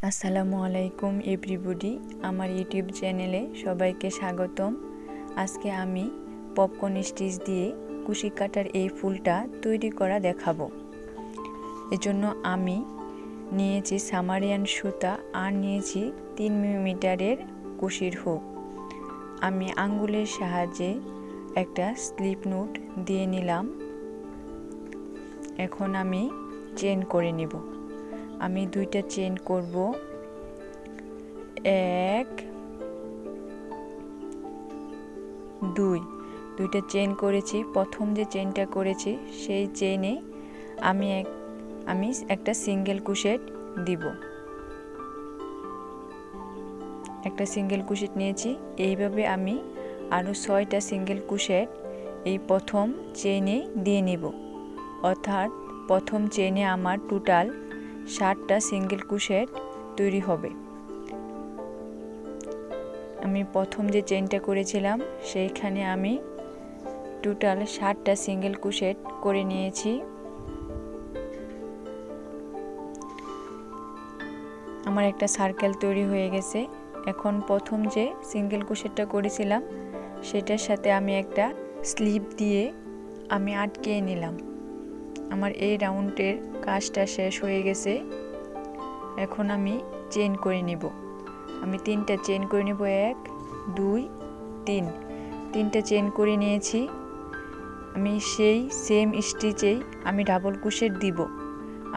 আসসালামু আলাইকুম এভরিবডি, আমার ইউটিউব চ্যানেলে সবাইকে স্বাগতম। আজকে আমি পপকর্ন স্টিচ দিয়ে কুশি কাটার এই ফুলটা তৈরি করা দেখাবো। এজন্য আমি নিয়েছি সামারিয়ান সুতা আর নিয়েছি 3 মিলিমিটারের কুশির হুক। আমি আঙ্গুলের সাহায্যে একটা স্লিপ নোট দিয়ে নিলাম। এখন আমি চেন করে নিব। আমি 2টা চেন করব। 1 2 2টা চেন করেছি। প্রথম যে চেনটা করেছি সেই চেনে আমি একটা সিঙ্গেল ক্রোশেট দিব। একটা সিঙ্গেল ক্রোশেট নিয়েছি। এইভাবে আমি আরো 6টা সিঙ্গেল ক্রোশেট এই প্রথম চেনে দিয়ে নিব। অর্থাৎ প্রথম চেনে আমার টোটাল 7টা সিঙ্গেল ক্রোশেট তৈরি হবে। আমি প্রথম যে চেনটা করেছিলাম সেইখানে আমি টোটাল 7টা সিঙ্গেল ক্রোশেট করে নিয়েছি। আমার একটা সার্কেল তৈরি হয়ে গেছে। এখন প্রথম যে সিঙ্গেল ক্রোশেটটা করেছিলাম সেটার সাথে আমি একটা স্লিপ দিয়ে আমি আটকে নিলাম। আমার এই রাউন্ডের কাজটা শেষ হয়ে গেছে। এখন আমি চেন করে নিব। আমি 3টা চেন করে নিব। 1 2 3 3টা চেন করে নিয়েছি। আমি সেই সেম স্টিচেই আমি ডাবল ক্রোশেট দিব।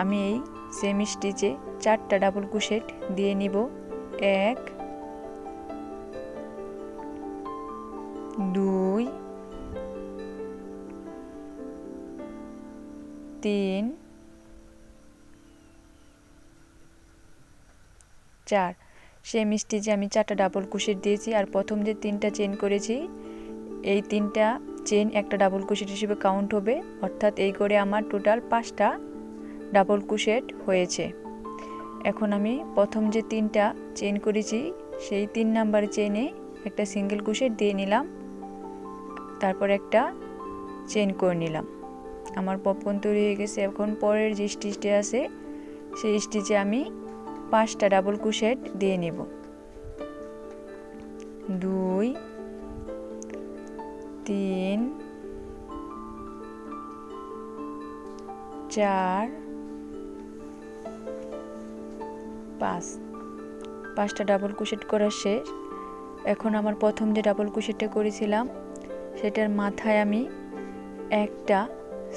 আমি এই সেম স্টিচে 4টা ডাবল ক্রোশেট দিয়ে নিব। 1 2 3 4। সেম স্টিচে আমি 4টা ডাবল ক্রোশেট দিয়েছি। আর প্রথম যে 3টা চেন করেছি এই 3টা চেন একটা ডাবল ক্রোশেট হিসেবে কাউন্ট হবে। অর্থাৎ এই করে আমার টোটাল 5টা ডাবল ক্রোশেট হয়েছে। এখন আমি প্রথম যে 3টা চেন করেছি সেই 3 নাম্বার চেনে একটা সিঙ্গেল ক্রোশেট দিয়ে নিলাম। তারপর একটা চেন করে নিলাম। আমার পপকর্ন তৈরি হয়ে গেছে। এখন পরের যে স্টিচটা আছে সেই স্টিচে আমি 5টা ডাবল ক্রোশেট দিয়ে নেব। 2 3 4 5। 5টা ডাবল ক্রোশেট করা শেষ। এখন আমার প্রথম যে ডাবল ক্রোশেটটা করেছিলাম সেটার মাথায় আমি একটা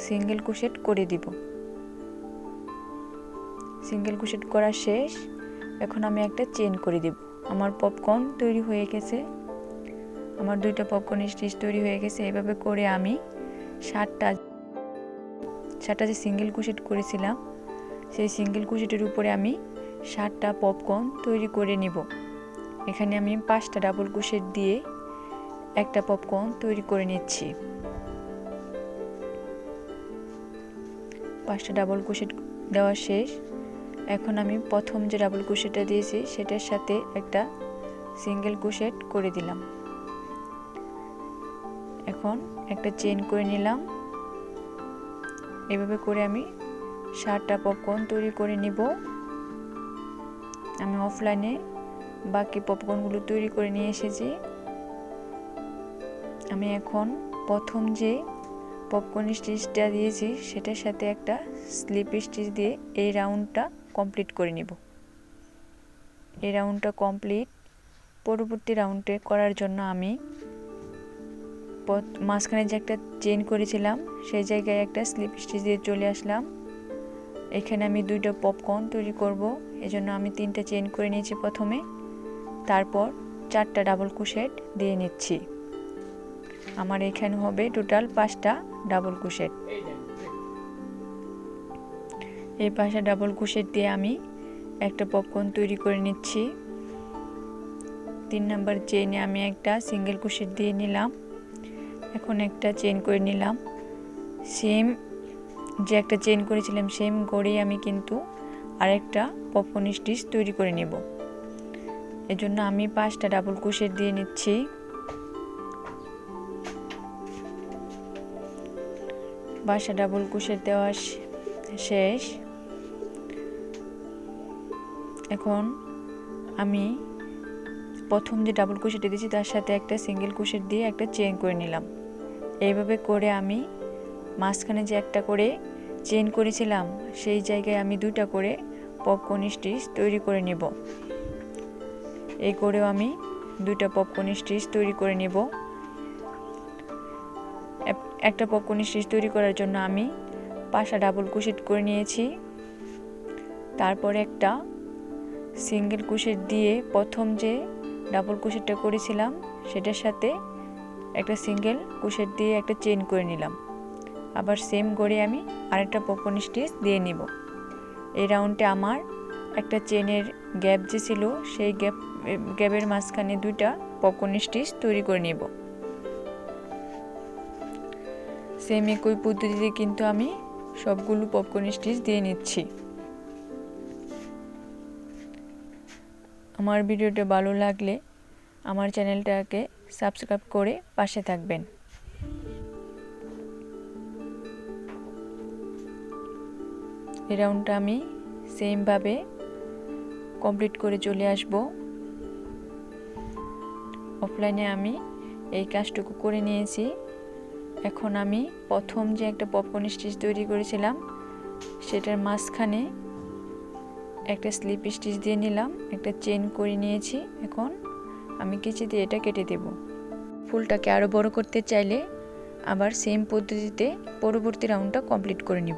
সিঙ্গেল ক্রোশেট করে দিব। সিঙ্গেল ক্রোশেট করা শেষ। এখন আমি একটা চেন করে দিব। আমার পপকর্ন তৈরি হয়ে গেছে। আমার 2টা পপকর্ন স্টিচ তৈরি হয়ে গেছে। এভাবে করে আমি 7টা যে সিঙ্গেল ক্রোশেট করেছিলাম সেই সিঙ্গেল ক্রোশেটের উপরে আমি 7টা পপকর্ন তৈরি করে নিব। এখানে আমি 5টা ডাবল ক্রোশেট দিয়ে একটা পপকর্ন তৈরি করে নিচ্ছি। 5টা ডাবল ক্রোশেট দেওয়া শেষ। এখন আমি প্রথম যে ডাবল ক্রোশেটটা দিয়েছি সেটার সাথে একটা সিঙ্গেল ক্রোশেট করে দিলাম। এখন একটা চেন করে নিলাম। এভাবে করে আমি 7টা পপকর্ন তৈরি করে নিব। আমি অফলাইনে বাকি পপকর্নগুলো তৈরি করে নিয়ে এসেছি। আমি এখন প্রথম যে পপকর্ন স্টিচটা দিয়েছি সেটার সাথে একটা স্লিপ স্টিচ দিয়ে এই রাউন্ডটা কমপ্লিট করে নিব। এই রাউন্ডটা কমপ্লিট। পরবর্তী রাউন্ডে করার জন্য আমি মাঝখানে যে একটা চেন করেছিলাম সেই জায়গায় একটা স্লিপ স্টিচ দিয়ে চলে আসলাম। এখানে আমি 2টা পপকর্ন তৈরি করব। এজন্য আমি 3টা চেন করে নিয়েছি প্রথমে। তারপর 4টা ডাবল ক্রোশেট দিয়ে নিচ্ছি। আমার এখানে হবে টোটাল 5টা ডাবল ক্রোশেট। এই 5টা ডাবল ক্রোশেট দিয়ে আমি একটা পপকর্ন তৈরি করে নিচ্ছি। 3 নাম্বার চেইনে আমি একটা সিঙ্গেল ক্রোশেট দিয়ে নিলাম। এখন একটা চেন করে নিলাম। সেম যে একটা চেন করেছিলাম সেম করেই আমি কিন্তু আরেকটা পপকর্ন স্টিচ তৈরি করে নেব। এজন্য আমি 5টা ডাবল ক্রোশেট দিয়ে নিচ্ছি। 5টা ডাবল ক্রোশেট দেওয়া শেষ। এখন আমি প্রথম যে ডাবল ক্রোশেটটা দিয়েছি তার সাথে একটা সিঙ্গেল ক্রোশেট দিয়ে একটা চেইন করে নিলাম। এইভাবে করে আমি মাঝখানে যে একটা করে চেইন করেছিলাম সেই জায়গায় আমি 2টা করে পপকর্ন স্টিচ তৈরি করে নেব। এই করেও আমি 2টা পপকর্ন স্টিচ তৈরি করে নেব। একটা পপকর্ন স্টিচ তৈরি করার জন্য আমি 5টা ডাবল ক্রোশেট করে নিয়েছি। তারপরে একটা সিঙ্গেল ক্রোশেট দিয়ে প্রথম যে ডাবল ক্রোশেটটা করেছিলাম সেটার সাথে একটা সিঙ্গেল ক্রোশেট দিয়ে একটা চেইন করে নিলাম। আবার সেম করে আমি আরেকটা পপকর্ন স্টিচ দিয়ে নিব। এই রাউন্ডে আমার একটা চেনের গ্যাপ যে ছিল সেই গ্যাপের মাঝখানে 2টা পপকর্ন স্টিচ তৈরি করে নেব। সেম একই পদ্ধতিতে কিন্তু আমি সবগুলো পপকর্ন স্টিচ দিয়ে নিচ্ছি। আমার ভিডিওটা ভালো লাগলে আমার চ্যানেলটাকে সাবস্ক্রাইব করে পাশে থাকবেন। এই রাউন্ডটা আমি সেমভাবে কমপ্লিট করে চলে আসব। অফলাইনে আমি এই কাজটুকু করে নিয়েছি। এখন আমি প্রথম যে একটা পপকর্ন স্টিচ তৈরি করেছিলাম সেটার মাঝখানে একটা স্লিপ স্টিচ দিয়ে নিলাম, একটা চেইন করে নিয়েছি। এখন আমি কেচি দিয়ে এটা কেটে দেব। ফুলটাকে আরও বড় করতে চাইলে আবার সেম পদ্ধতিতে পরবর্তী রাউন্ডটা কমপ্লিট করে নিব।